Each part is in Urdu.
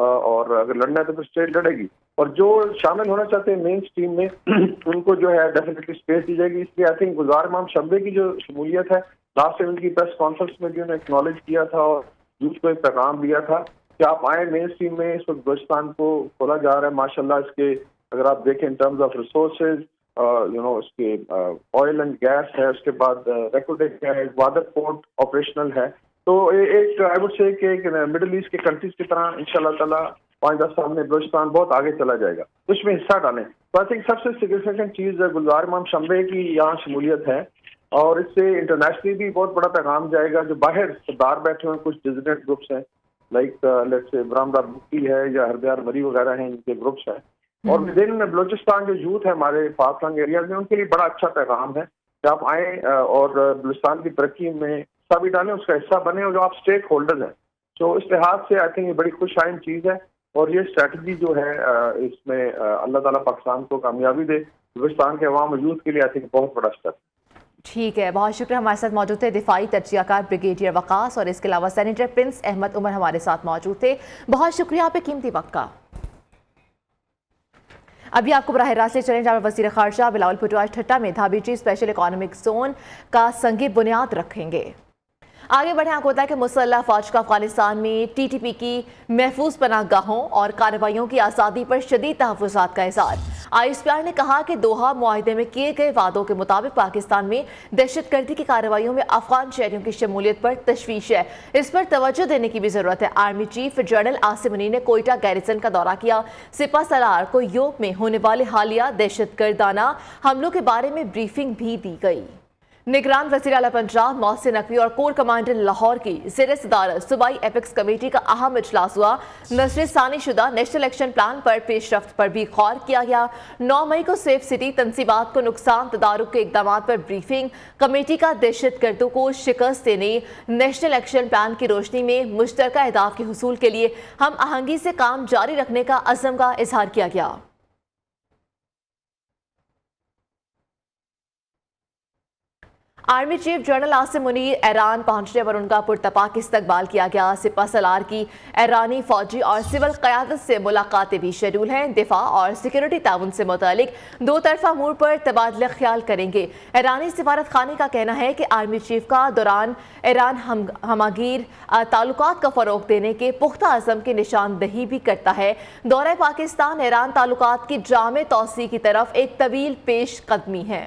اور اگر لڑنا ہے تو پھر اسٹیٹ لڑے گی. اور جو شامل ہونا چاہتے ہیں مین اسٹریم میں ان کو جو ہے ڈیفینیٹلی اسپیس دی جائے گی. اس لیے آئی تھنک گلزار امام شمبے کی جو شمولیت ہے لاسٹ ان کی پریس کانفرنس میں بھی انہوں نے ایکنالج کیا تھا اور یوتھ کو ایک پیغام دیا تھا کہ آپ آئیں مین اسٹریم میں. اس وقت بلوچستان کو کھولا جا رہا ہے ماشاء اللہ. اس کے اگر آپ دیکھیں ان ٹرمز آف ریسورسز اس کے آئل اینڈ گیس ہے, اس کے بعد ریکوڈیک ہے, وادر پورٹ آپریشنل ہے. تو ایک آئی وڈ سے کہ ایک مڈل ایسٹ کے کنٹریز کی طرح انشاءاللہ تعالیٰ 5-10 سال میں بلوچستان بہت آگے چلا جائے گا. اس میں حصہ ڈالیں. تو آئی تھنک سب سے سگنیفیکنٹ چیز گلزار امام شمبے کی یہاں شمولیت ہے اور اس سے انٹرنیشنلی بھی بہت بڑا پیغام جائے گا. جو باہر سردار بیٹھے ہوئے کچھ ڈیزیگنیٹ گروپس ہیں لائک لیٹس سے برہم دار بکی ہے یا ہردیار مری وغیرہ ہیں, ان کے گروپس ہیں. اور ودن بلوچستان جو یوتھ ہے ہمارے پاک لنگ ایریاز میں, ان کے لیے بڑا اچھا پیغام ہے کہ آپ آئیں اور بلوچستان کی ترقی میں حصہ بھی ڈالیں, اس کا حصہ بنیں, اور جو آپ اسٹیک ہولڈرز ہیں. تو اس لحاظ سے آئی تھنک یہ بڑی خوش آئند چیز ہے اور یہ اسٹریٹجی جو ہے اس میں اللہ تعالیٰ پاکستان کو کامیابی دے. بلوچستان کے عوام اور یوتھ کے لیے آئی تھنک بہت بڑا اسٹیپ. ٹھیک ہے, بہت شکریہ. ہمارے ساتھ موجود تھے دفاعی تجزیہ کار بریگیڈیئر وقاص اور اس کے علاوہ سینیٹر پرنس احمد عمر ہمارے ساتھ موجود تھے. بہت شکریہ آپ کے قیمتی وقت کا. ابھی آپ کو براہ راست سے چلیں جہاں وزیر خارجہ بلاول بھٹو آج ٹھٹا میں دھابی چی اسپیشل اکانومک زون کا سنگ بنیاد رکھیں گے. آگے بڑھیں. آپ کو بتائیں کہ مسلح افواج کا افغانستان میں ٹی ٹی پی کی محفوظ پناہ گاہوں اور کارروائیوں کی آزادی پر شدید تحفظات کا اظہار. آئی ایس پی آر نے کہا کہ دوحہ معاہدے میں کیے گئے وعدوں کے مطابق پاکستان میں دہشت گردی کی کارروائیوں میں افغان شہریوں کی شمولیت پر تشویش ہے. اس پر توجہ دینے کی بھی ضرورت ہے. آرمی چیف جنرل عاصم منی نے کوئٹہ گیریزن کا دورہ کیا. سپہ سالار کو یوب میں ہونے والے حالیہ دہشت گردانہ حملوں کے بارے میں بریفنگ بھی دی گئی. نگران وزیر اعلیٰ پنجاب محسن نقوی اور کور کمانڈر لاہور کی زیر صدارت صوبائی ایپیکس کمیٹی کا اہم اجلاس ہوا. نظر ثانی شدہ نیشنل ایکشن پلان پر پیش رفت پر بھی غور کیا گیا. 9 مئی کو سیف سٹی تنصیبات کو نقصان تدارک کے اقدامات پر بریفنگ. کمیٹی کا دہشت گردوں کو شکست دینے نیشنل ایکشن پلان کی روشنی میں مشترکہ اہداف کے حصول کے لیے ہم آہنگی سے کام جاری رکھنے کا عزم کا اظہار کیا گیا. آرمی چیف جنرل عاصم منی ایران پہنچنے پر ان کا پرتپاک استقبال کیا گیا. سپہ سالار کی ایرانی فوجی اور سول قیادت سے ملاقاتیں بھی شیڈول ہیں. دفاع اور سیکورٹی تعاون سے متعلق 2 طرفہ امور پر تبادلہ خیال کریں گے. ایرانی سفارت خانے کا کہنا ہے کہ آرمی چیف کا دوران ایران ہماگیر تعلقات کا فروغ دینے کے پختہ عزم کی نشاندہی بھی کرتا ہے. دورہ پاکستان ایران تعلقات کی جامع توسیع کی طرف ایک طویل پیش قدمی ہے.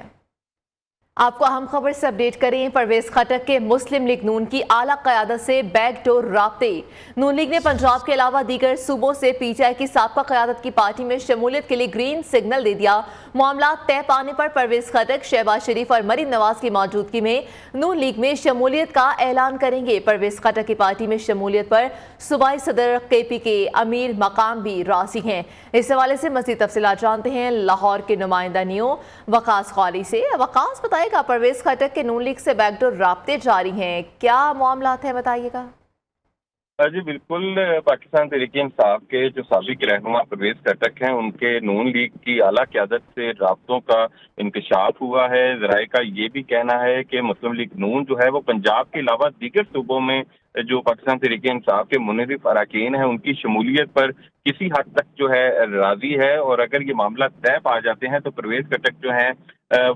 آپ کو اہم خبر سے اپڈیٹ کریں. پرویز خٹک کے مسلم لیگ نون کی اعلیٰ قیادت سے بیک ڈور رابطے. نون لیگ نے پنجاب کے علاوہ دیگر صوبوں سے پی ٹی آئی کی سابقہ قیادت کی پارٹی میں شمولیت کے لیے گرین سگنل دے دیا. معاملات طے پانے پر پرویز خٹک شہباز شریف اور مریم نواز کی موجودگی میں نون لیگ میں شمولیت کا اعلان کریں گے. پرویز خٹک کی پارٹی میں شمولیت پر صوبائی صدر کے پی کے امیر مقام بھی راضی ہیں. اس حوالے سے مزید تفصیلات جانتے ہیں لاہور کے نمائندہ نیو وقاص قالی سے. وقاص بتائے گا پرویز خٹک کے نون لیگ سے بیک ڈور رابطے جاری ہیں, کیا معاملات ہیں بتائیے گا. جی بالکل. پاکستان تحریک انصاف کے جو سابق رہنما پرویز خٹک ہیں ان کے نون لیگ کی اعلیٰ قیادت سے رابطوں کا انکشاف ہوا ہے. ذرائع کا یہ بھی کہنا ہے کہ مسلم لیگ نون جو ہے وہ پنجاب کے علاوہ دیگر صوبوں میں جو پاکستان تحریک انصاف کے منحرف اراکین ہیں ان کی شمولیت پر کسی حد تک جو ہے راضی ہے. اور اگر یہ معاملہ طے پا جاتے ہیں تو پرویز خٹک جو ہیں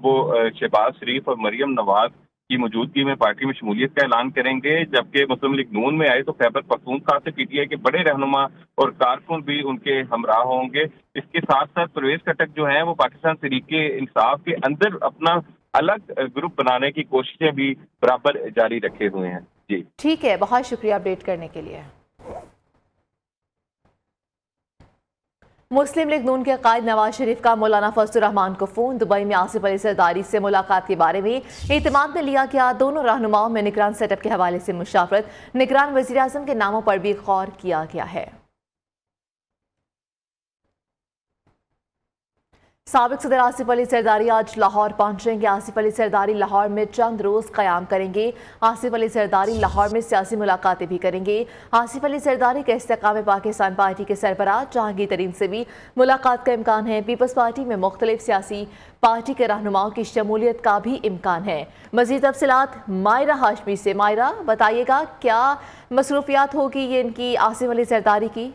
وہ شہباز شریف اور مریم نواز کی موجودگی میں پارٹی میں شمولیت کا اعلان کریں گے. جبکہ مسلم لیگ نون میں آئے تو خیبر پختونخوا سے پی ٹی آئی کے بڑے رہنما اور کارکن بھی ان کے ہمراہ ہوں گے. اس کے ساتھ ساتھ پرویز خٹک جو ہیں وہ پاکستان تحریک انصاف کے اندر اپنا الگ گروپ بنانے کی کوششیں بھی برابر جاری رکھے ہوئے ہیں. جی ٹھیک ہے, بہت شکریہ اپڈیٹ کرنے کے لیے. مسلم لیگ نون کے قائد نواز شریف کا مولانا فضل الرحمان کو فون. دبئی میں آصف علی زرداری سے ملاقات کے بارے میں اعتماد میں لیا گیا. دونوں رہنماؤں میں نگران سیٹ اپ کے حوالے سے مشاورت. نگران وزیر اعظم کے ناموں پر بھی غور کیا گیا ہے. سابق صدر آصف علی زرداری آج لاہور پہنچیں گے. آصف علی زرداری لاہور میں چند روز قیام کریں گے. آصف علی زرداری لاہور میں سیاسی ملاقاتیں بھی کریں گے. آصف علی زرداری کا استحکام پاکستان پارٹی کے سربراہ جہانگیر ترین سے بھی ملاقات کا امکان ہے. پیپلز پارٹی میں مختلف سیاسی پارٹی کے رہنماؤں کی شمولیت کا بھی امکان ہے. مزید تفصیلات مائرہ ہاشمی سے. مائرہ بتائیے گا کیا مصروفیات ہوگی یہ ان کی آصف علی زرداری کی.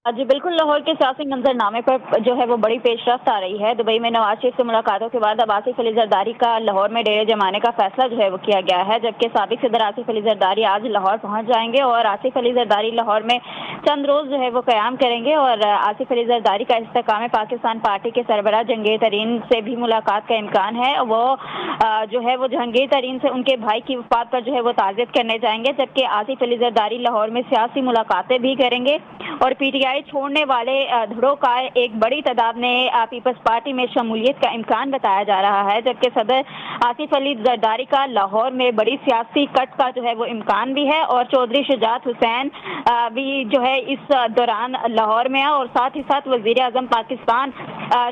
جی بالکل، لاہور کے سیاسی منظرنامے پر جو ہے وہ بڑی پیش رفت آ رہی ہے۔ دبئی میں نواز شریف سے ملاقاتوں کے بعد اب آصف علی زرداری کا لاہور میں ڈیرے جمانے کا فیصلہ جو ہے وہ کیا گیا ہے، جبکہ سابق صدر آصف علی زرداری آج لاہور پہنچ جائیں گے اور آصف علی زرداری لاہور میں چند روز جو ہے وہ قیام کریں گے اور آصف علی زرداری کا استحکام پاکستان پارٹی کے سربراہ جہانگیر ترین سے بھی ملاقات کا امکان ہے۔ وہ جو ہے وہ جہانگیر ترین سے ان کے بھائی کی وفات پر جو ہے وہ تعزیت کرنے جائیں گے، جبکہ آصف علی زرداری لاہور میں سیاسی ملاقاتیں بھی کریں گے اور پی ٹی آئی چھوڑنے والے دھڑوں کا ایک بڑی تعداد نے پیپلز پارٹی میں شمولیت کا امکان بتایا جا رہا ہے، جبکہ صدر آصف علی زرداری کا لاہور میں بڑی سیاسی کٹ کا جو ہے وہ امکان بھی ہے اور چودھری شجاعت حسین بھی جو ہے اس دوران لاہور میں ہے اور ساتھ ہی ساتھ وزیر اعظم پاکستان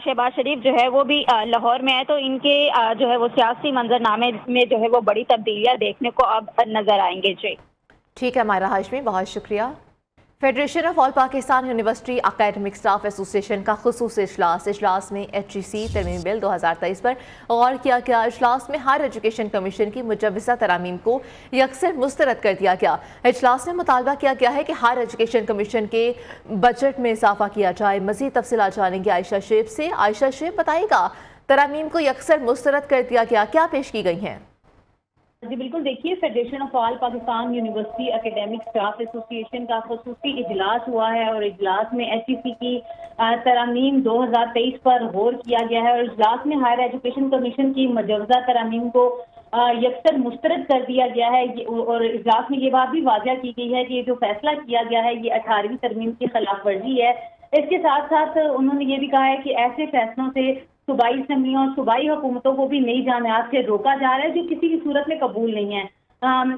شہباز شریف جو ہے وہ بھی لاہور میں ہے، تو ان کے جو ہے وہ سیاسی منظرنامے میں جو ہے وہ بڑی تبدیلیاں دیکھنے کو اب نظر آئیں گے۔ جی ٹھیک ہے مائرہ ہاشمی، بہت شکریہ۔ Federation of all Pakistan university academic staff association کا خصوصی اجلاس میں HEC ترمیم بل 2023 پر غور کیا گیا۔ اجلاس میں ہائر ایجوکیشن کمیشن کی مجوزہ ترامیم کو یکسر مسترد کر دیا گیا۔ اجلاس میں مطالبہ کیا گیا ہے کہ ہائر ایجوکیشن کمیشن کے بجٹ میں اضافہ کیا جائے۔ مزید تفصیلات جانیں گے عائشہ شیب سے۔ عائشہ شیب، بتائیے گا ترامیم کو یکسر مسترد کر دیا گیا، کیا پیش کی گئی ہیں؟ جی بالکل، دیکھیے federation of all Pakistan university academic staff ایسوسی ایشن کا خصوصی اجلاس ہوا ہے اور اجلاس میں HEC کی ترامیم 2023 پر غور کیا گیا ہے اور اجلاس میں ہائر ایجوکیشن کمیشن کی مجوزہ ترامیم کو یکسر مسترد کر دیا گیا ہے اور اجلاس میں یہ بات بھی واضح کی گئی ہے کہ یہ جو فیصلہ کیا گیا ہے یہ 18ویں ترمیم کی خلاف ورزی ہے۔ اس کے ساتھ ساتھ انہوں نے یہ بھی کہا ہے کہ ایسے فیصلوں سے صوبائی اسمبلیوں اور صوبائی حکومتوں کو بھی نئی جامعات سے روکا جا رہا ہے جو کسی بھی صورت میں قبول نہیں ہے۔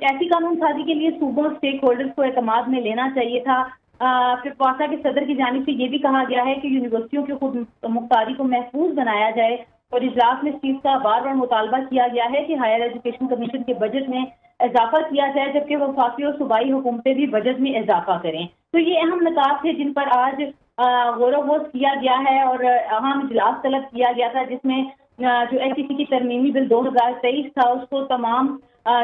ایسی قانون سازی کے لیے صوبوں اسٹیک ہولڈرز کو اعتماد میں لینا چاہیے تھا۔ پھر پاسا کے صدر کی جانب سے یہ بھی کہا گیا ہے کہ یونیورسٹیوں کی خود مختاری کو محفوظ بنایا جائے اور اجلاس میں اس چیز کا بار بار مطالبہ کیا گیا ہے کہ ہائر ایجوکیشن کمیشن کے بجٹ میں اضافہ کیا جائے جبکہ وفاقی اور صوبائی حکومتیں بھی بجٹ میں اضافہ کریں۔ تو یہ اہم نکات تھے جن پر آج غور و خوض کیا گیا ہے اور اہم اجلاس طلب کیا گیا تھا، جس میں جو HEC کی ترمیمی بل 2023 تھا اس کو تمام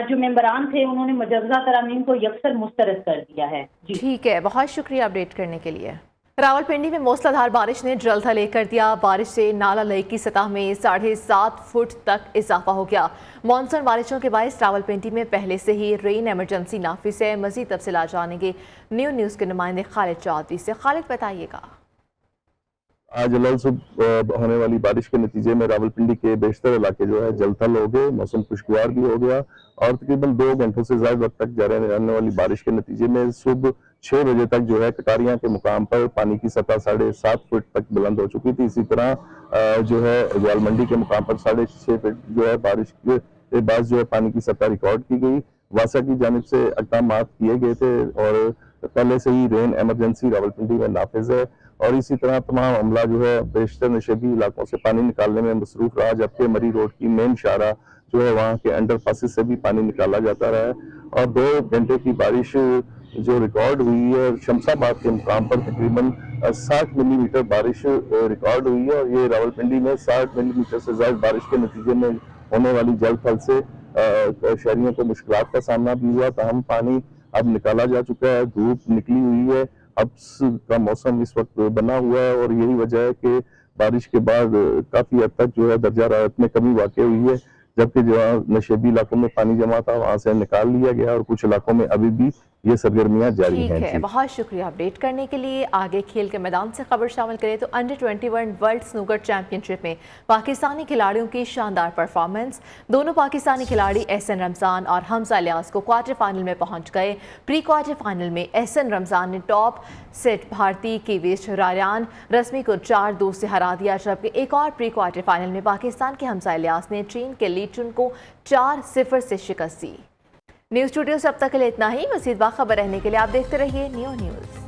جو ممبران تھے انہوں نے مجوزہ ترامیم کو یکسر مسترد کر دیا ہے۔ جی ٹھیک ہے، بہت شکریہ اپڈیٹ کرنے کے لیے۔ راولپنڈی میں موسلادھار بارش نے جلد لے کر دیا۔ بارش سے نالا لیک کی سطح میں 7.5 فٹ تک اضافہ ہو گیا۔ مانسون بارشوں کے باعث راولپنڈی میں پہلے سے ہی رین ایمرجنسی نافذ ہے۔ مزید تفصیلات جانیں گے نیوز کے نمائندے خالد چودھری سے۔ خالد، بتائیے گا۔ آج لل صبح ہونے والی بارش کے نتیجے میں راولپنڈی کے بیشتر علاقے جو ہے جل تھل ہو گئے، موسم خوشگوار بھی ہو گیا اور تقریباً 2 گھنٹوں سے زائد وقت تک جاری رہنے والی بارش کے نتیجے میں صبح 6 بجے تک جو ہے کٹاریاں کے مقام پر پانی کی سطح 7.5 فٹ تک بلند ہو چکی تھی۔ اسی طرح جو ہے گوال منڈی کے مقام پر 6.5 فٹ جو ہے بارش کے بعد جو ہے پانی کی سطح ریکارڈ کی گئی۔ واسا کی جانب سے اقدامات کیے گئے تھے اور پہلے سے ہی رین ایمرجنسی راولپنڈی میں نافذ ہے اور اسی طرح تمام عملہ جو ہے بیشتر نشیبی علاقوں سے پانی نکالنے میں مصروف رہا، جبکہ مری روڈ کی مین شاہراہ جو ہے وہاں کے انڈر پاسز سے بھی پانی نکالا جاتا رہا ہے اور 2 گھنٹے کی بارش جو ریکارڈ ہوئی ہے شمس آباد کے مقام پر تقریباً 60 ملی میٹر بارش ریکارڈ ہوئی ہے اور یہ راولپنڈی میں 60 ملی میٹر سے زائد بارش کے نتیجے میں ہونے والی جل تھل سے شہریوں کو مشکلات کا سامنا بھی ہوا، تاہم پانی اب نکالا جا چکا ہے، دھوپ نکلی ہوئی ہے، اب کا موسم اس وقت بنا ہوا ہے اور یہی وجہ ہے کہ بارش کے بعد کافی حد تک جو ہے درجہ حرارت میں کمی واقع ہوئی ہے، جبکہ جو نشیبی علاقوں میں پانی جمع تھا وہاں سے نکال لیا گیا اور کچھ علاقوں میں ابھی بھی یہ سرگرمیاں جاری ہیں۔ ٹھیک ہے، بہت شکریہ اپڈیٹ کرنے کے لیے۔ آگے کھیل کے میدان سے خبر شامل کریں تو انڈر 21 ورلڈ سنوکر چیمپئن شپ میں پاکستانی کھلاڑیوں کی شاندار پرفارمنس۔ دونوں پاکستانی کھلاڑی احسن رمضان اور حمزہ الیاس کو کوارٹر فائنل میں پہنچ گئے۔ پری کوارٹر فائنل میں احسن رمضان نے ٹاپ سیٹ بھارتی کیویش راریان رسمی کو 4-2 سے ہرا دیا، جبکہ ایک اور پری کوارٹر فائنل میں پاکستان کے حمزہ الیاس نے چین کے لی چن کو 4-0 سے شکست دی۔ نیوز اسٹوڈیو سے اب تک کے لیے اتنا ہی۔ مزید باخبر رہنے کے لیے آپ دیکھتے رہیے نیو نیوز۔